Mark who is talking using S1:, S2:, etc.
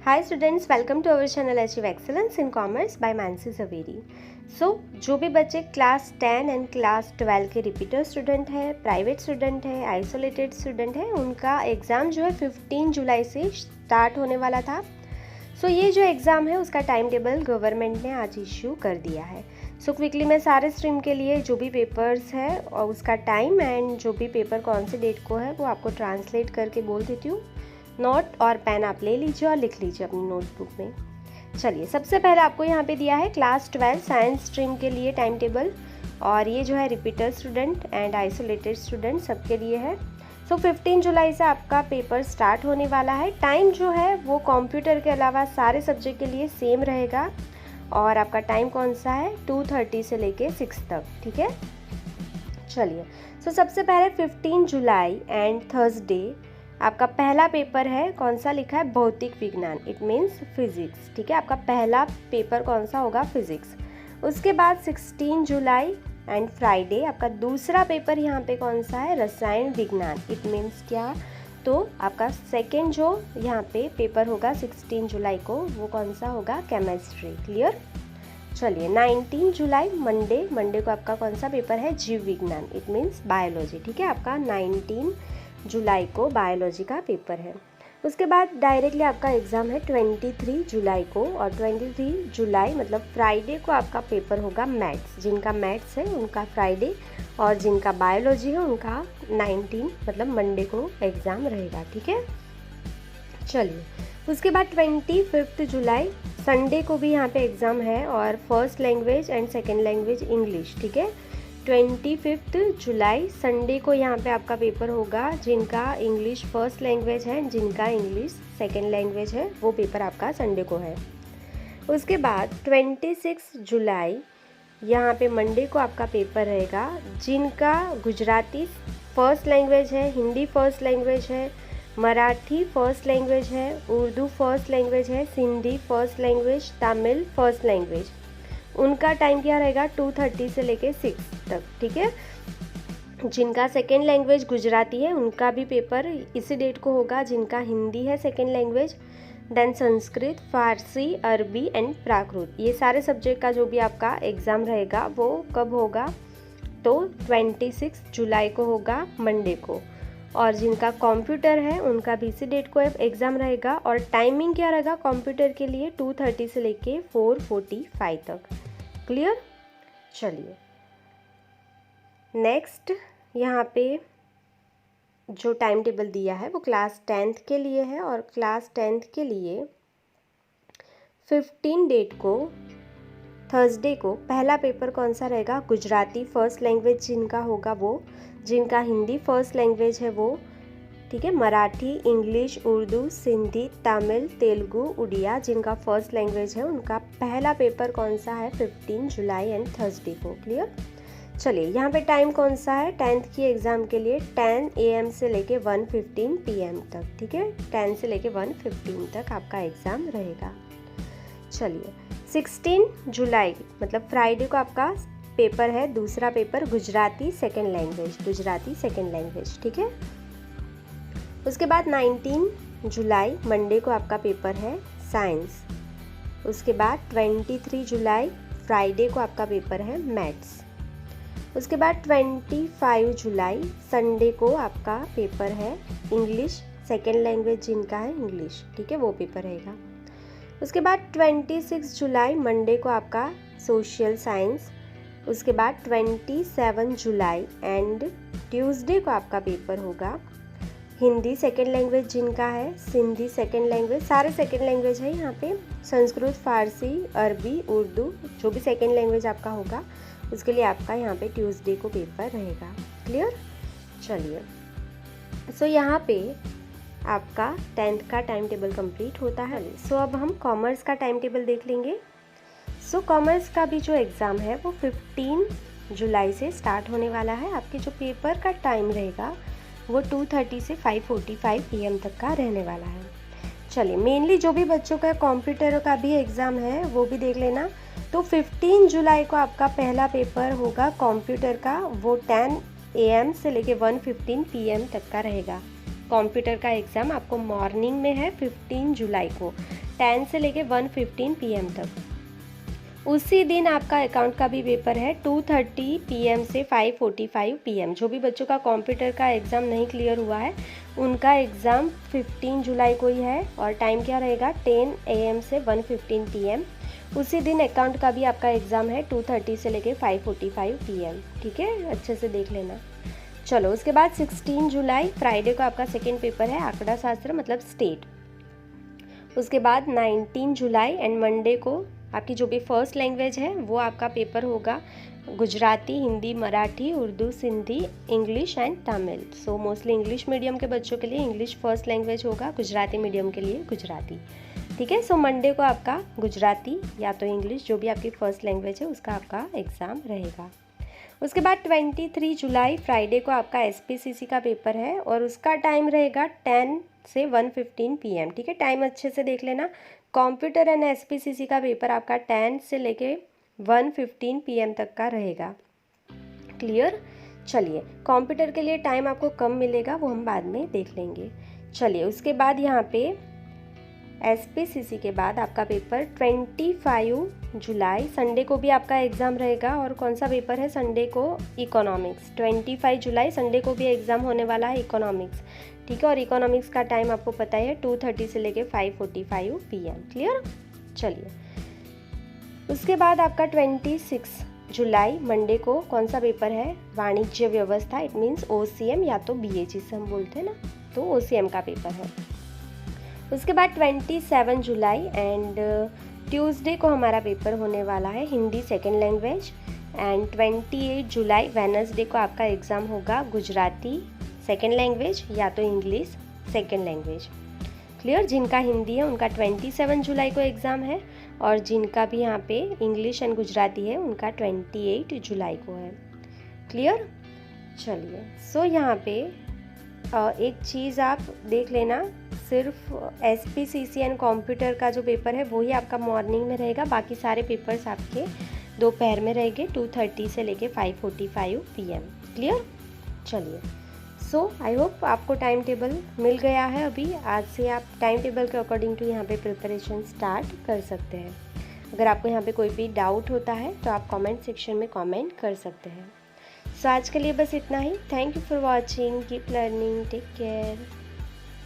S1: Hi students, welcome to our channel achieve excellence in commerce by Mansi Javeri. जो भी बच्चे class 10 and class 12 के repeater student है, private student है, आइसोलेटेड स्टूडेंट है, उनका एग्ज़ाम जो है 15 जुलाई से स्टार्ट होने वाला था। ये जो एग्ज़ाम है उसका टाइम टेबल गवर्नमेंट ने आज इश्यू कर दिया है। क्विकली मैं सारे स्ट्रीम के लिए जो भी पेपर्स है और उसका टाइम एंड जो भी पेपर कौन से डेट को है वो आपको ट्रांसलेट करके बोल देती हूँ। नोट और पेन आप ले लीजिए और लिख लीजिए अपनी नोटबुक में। चलिए, सबसे पहले आपको यहाँ पे दिया है क्लास 12 साइंस स्ट्रीम के लिए टाइम टेबल, और ये जो है repeater student and isolated student सबके लिए है। 15 जुलाई से आपका पेपर स्टार्ट होने वाला है। टाइम जो है वो कंप्यूटर के अलावा सारे सब्जेक्ट के लिए सेम रहेगा, और आपका टाइम कौन सा है 2:30 से लेके 6 तक, ठीक है। चलिए, सबसे पहले 15 जुलाई एंड थर्सडे आपका पहला पेपर है, कौन सा लिखा है भौतिक विज्ञान, इट मीन्स फिजिक्स, ठीक है। आपका पहला पेपर कौन सा होगा फिजिक्स। उसके बाद 16 जुलाई एंड फ्राइडे आपका दूसरा पेपर यहाँ पे कौन सा है रसायन विज्ञान, इट मीन्स क्या, तो आपका सेकेंड जो यहाँ पे पेपर होगा 16 जुलाई को वो कौन सा होगा केमिस्ट्री। क्लियर। चलिए, 19 जुलाई मंडे को आपका कौन सा पेपर है जीव विज्ञान, इट मीन्स बायोलॉजी, ठीक है। आपका 19 जुलाई को बायोलॉजी का पेपर है। उसके बाद डायरेक्टली आपका एग्ज़ाम है 23 जुलाई को, और 23 जुलाई मतलब फ्राइडे को आपका पेपर होगा मैथ्स। जिनका मैथ्स है उनका फ्राइडे, और जिनका बायोलॉजी है उनका 19 मतलब मंडे को एग्ज़ाम रहेगा, ठीक है। चलिए, उसके बाद 25 जुलाई संडे को भी यहाँ पे एग्ज़ाम है, और first language and second language English, ठीक है। 25 जुलाई संडे को यहाँ पे आपका पेपर होगा, जिनका इंग्लिश फर्स्ट लैंग्वेज है, जिनका इंग्लिश सेकेंड लैंग्वेज है, वो पेपर आपका संडे को है। उसके बाद 26 जुलाई यहाँ पे मंडे को आपका पेपर रहेगा, जिनका गुजराती फर्स्ट लैंग्वेज है, हिंदी फर्स्ट लैंग्वेज है, मराठी फर्स्ट लैंग्वेज है, उर्दू फर्स्ट लैंग्वेज है, Sindhi first language, Tamil first language, उनका टाइम क्या रहेगा 2:30 से लेके 6 तक, ठीक है। जिनका सेकेंड लैंग्वेज गुजराती है उनका भी पेपर इसी डेट को होगा, जिनका हिंदी है सेकेंड लैंग्वेज, देन संस्कृत, फारसी, अरबी एंड प्राकृत, ये सारे सब्जेक्ट का जो भी आपका एग्ज़ाम रहेगा वो कब होगा तो 26 जुलाई को होगा मंडे को। और जिनका कंप्यूटर है उनका भी इसी डेट को एग्ज़ाम रहेगा, और टाइमिंग क्या रहेगा कंप्यूटर के लिए 2:30 से लेके 4:45 तक। क्लियर। चलिए, नेक्स्ट यहाँ पे जो टाइम टेबल दिया है वो क्लास 10th के लिए है, और क्लास 10th के लिए 15 डेट को थर्सडे को पहला पेपर कौन सा रहेगा गुजराती फर्स्ट लैंग्वेज जिनका होगा वो, जिनका हिंदी फर्स्ट लैंग्वेज है वो, ठीक है। मराठी, इंग्लिश, उर्दू, सिंधी, तमिल, तेलुगु, उड़िया जिनका फर्स्ट लैंग्वेज है उनका पहला पेपर कौन सा है 15 जुलाई एंड थर्सडे को। क्लियर। चलिए, यहाँ पे टाइम कौन सा है 10th की एग्ज़ाम के लिए 10 AM से लेके 1:15 PM तक, ठीक है। 10 से लेके 1:15 तक आपका एग्ज़ाम रहेगा। चलिए, 16 जुलाई मतलब फ्राइडे को आपका पेपर है दूसरा पेपर गुजराती सेकेंड लैंग्वेज, ठीक है। उसके बाद 19 जुलाई मंडे को आपका पेपर है साइंस। उसके बाद 23 जुलाई फ्राइडे को आपका पेपर है मैथ्स। उसके बाद 25 जुलाई संडे को आपका पेपर है इंग्लिश सेकेंड लैंग्वेज जिनका है इंग्लिश, ठीक है, वो पेपर रहेगा। उसके बाद 26 जुलाई मंडे को आपका सोशल साइंस। उसके बाद 27 जुलाई एंड ट्यूसडे को आपका पेपर होगा हिंदी सेकेंड लैंग्वेज जिनका है, सिंधी सेकेंड लैंग्वेज, सारे सेकेंड लैंग्वेज है यहाँ पे, संस्कृत, फारसी, अरबी, उर्दू, जो भी सेकेंड लैंग्वेज आपका होगा उसके लिए आपका यहाँ पे ट्यूसडे को पेपर रहेगा। क्लियर। चलिए, यहाँ पे आपका 10th का टाइम टेबल कंप्लीट होता है। अब हम कॉमर्स का टाइम टेबल देख लेंगे। कॉमर्स का भी जो एग्ज़ाम है वो 15 जुलाई से स्टार्ट होने वाला है। आपके जो पेपर का टाइम रहेगा वो 2:30 से 5:45 PM तक का रहने वाला है। चलिए, मेनली जो भी बच्चों का कंप्यूटर का भी एग्ज़ाम है वो भी देख लेना। 15 जुलाई को आपका पहला पेपर होगा कंप्यूटर का, वो 10 AM से लेके 1:15 PM तक का रहेगा। कंप्यूटर का एग्ज़ाम आपको मॉर्निंग में है 15 जुलाई को, 10 से लेके 1:15 PM तक। उसी दिन आपका अकाउंट का भी पेपर है 2:30 PM से 5:45 PM। जो भी बच्चों का कंप्यूटर का एग्ज़ाम नहीं क्लियर हुआ है उनका एग्ज़ाम 15 जुलाई को ही है और टाइम क्या रहेगा 10 AM से 1:15 PM। उसी दिन अकाउंट का भी आपका एग्ज़ाम है 2:30 से लेके 5:45 PM। ठीक है, अच्छे से देख लेना। चलो उसके बाद 16 जुलाई फ्राइडे को आपका सेकेंड पेपर है आंकड़ा शास्त्र मतलब स्टेट। उसके बाद 19 जुलाई एंड मंडे को आपकी जो भी फर्स्ट लैंग्वेज है वो आपका पेपर होगा Gujarati, Hindi, Marathi, Urdu, Sindhi, English and Tamil. So mostly English medium के बच्चों के लिए इंग्लिश फर्स्ट लैंग्वेज होगा, गुजराती मीडियम के लिए गुजराती। ठीक है, सो मंडे को आपका गुजराती या तो इंग्लिश जो भी आपकी फर्स्ट लैंग्वेज है उसका आपका एग्ज़ाम रहेगा। उसके बाद 23 जुलाई फ्राइडे को आपका SPCC का पेपर है और उसका टाइम रहेगा 10 से 1:15 PM। ठीक है, टाइम अच्छे से देख लेना। कंप्यूटर एंड SPCC का पेपर आपका 10 से लेके 1:15 PM तक का रहेगा। क्लियर? चलिए, कंप्यूटर के लिए टाइम आपको कम मिलेगा, वो हम बाद में देख लेंगे। चलिए उसके बाद यहाँ पे SPCC के बाद आपका पेपर 25 जुलाई संडे को भी आपका एग्ज़ाम रहेगा। और कौन सा पेपर है संडे को? इकोनॉमिक्स। 25 जुलाई संडे को भी एग्ज़ाम होने वाला है इकोनॉमिक्स। ठीक है, और इकोनॉमिक्स का टाइम आपको पता है 2:30 से लेके 5:45 PM। क्लियर? चलिए उसके बाद आपका 26 जुलाई मंडे को कौन सा पेपर है? वाणिज्य व्यवस्था, इट मीन्स OCM या तो BA जिसे हम बोलते हैं ना, तो OCM का पेपर है। उसके बाद 27 जुलाई एंड ट्यूसडे को हमारा पेपर होने वाला है Hindi second language. And 28 July Wednesday को आपका एग्ज़ाम होगा गुजराती सेकेंड लैंग्वेज या तो इंग्लिश सेकेंड लैंग्वेज। क्लियर? जिनका हिंदी है उनका 27 जुलाई को एग्ज़ाम है और जिनका भी यहाँ पे इंग्लिश एंड गुजराती है उनका 28 जुलाई को है। क्लियर? चलिए, सो यहाँ पे एक चीज़ आप देख लेना, सिर्फ SPCC एंड कंप्यूटर का जो पेपर है वही आपका मॉर्निंग में रहेगा, बाकी सारे पेपर्स आपके दोपहर में रहेंगे 2:30 से लेके 5:45 PM। क्लियर? चलिए, सो आई होप आपको टाइम टेबल मिल गया है। अभी आज से आप टाइम टेबल के अकॉर्डिंग टू यहाँ पे प्रिपरेशन स्टार्ट कर सकते हैं। अगर आपको यहाँ पे कोई भी डाउट होता है तो आप कमेंट सेक्शन में कमेंट कर सकते हैं। सो आज के लिए बस इतना ही। Thank you for watching, keep learning, take care.